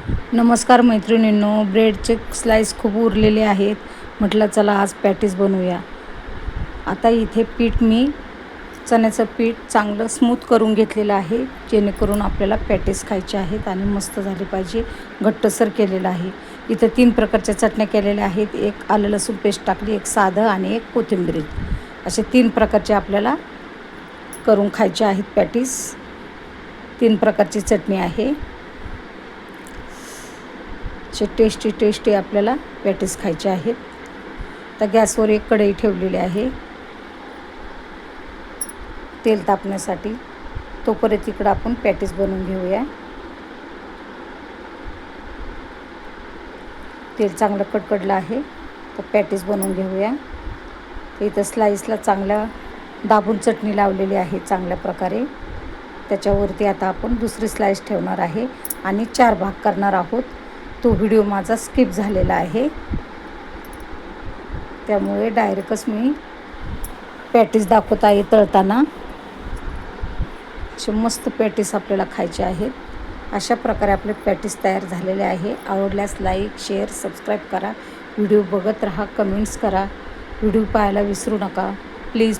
नमस्कार मैत्रिणींनो, ब्रेडचे स्लाइस खूप उरलेले आहेत. म्हटलं चला आज पॅटीस बनवूया. आता इथे पीठ मी चण्याचं पीठ चांगलं स्मूथ करून घेतलेलं आहे, जेणेकरून आपल्याला पॅटीस खायचे आहेत आणि मस्त झाले पाहिजे. घट्टसर केलेलं आहे. इथं 3 प्रकारच्या चटण्या केलेल्या आहेत. एक आलं लसूण पेस्ट टाकली, एक साधं आणि एक कोथिंबीर. असे 3 प्रकारचे आपल्याला करून खायचे आहेत पॅटीस. 3 प्रकारची चटणी आहे. टेस्टी आपल्याला पॅटीस खायचे आहेत. तर गॅसवर एक कढई ठेवलेली आहे तेल तापण्यासाठी. तोपर्यंत इकडं आपण पॅटीस बनवून घेऊया. तेल चांगलं कडकडलं आहे तर पॅटीस बनवून घेऊया. तर इथं स्लाइसला चांगल्या दाबून चटणी लावलेली आहे चांगल्या प्रकारे. त्याच्यावरती आता आपण दुसरी स्लाइस ठेवणार आहे आणि 4 भाग करणार आहोत. तो व्हिडिओ माझा स्किप झालेला आहे, त्यामुळे डायरेक्टच मी पॅटीस दाखवत आहे तळताना. असे मस्त पॅटीस आपल्याला खायचे आहेत. अशा प्रकारे आपले पॅटीस तयार झालेले आहे. आवडल्यास लाईक, शेअर, सबस्क्राईब करा. व्हिडिओ बघत राहा, कमेंट्स करा. व्हिडिओ पाहायला विसरू नका प्लीज.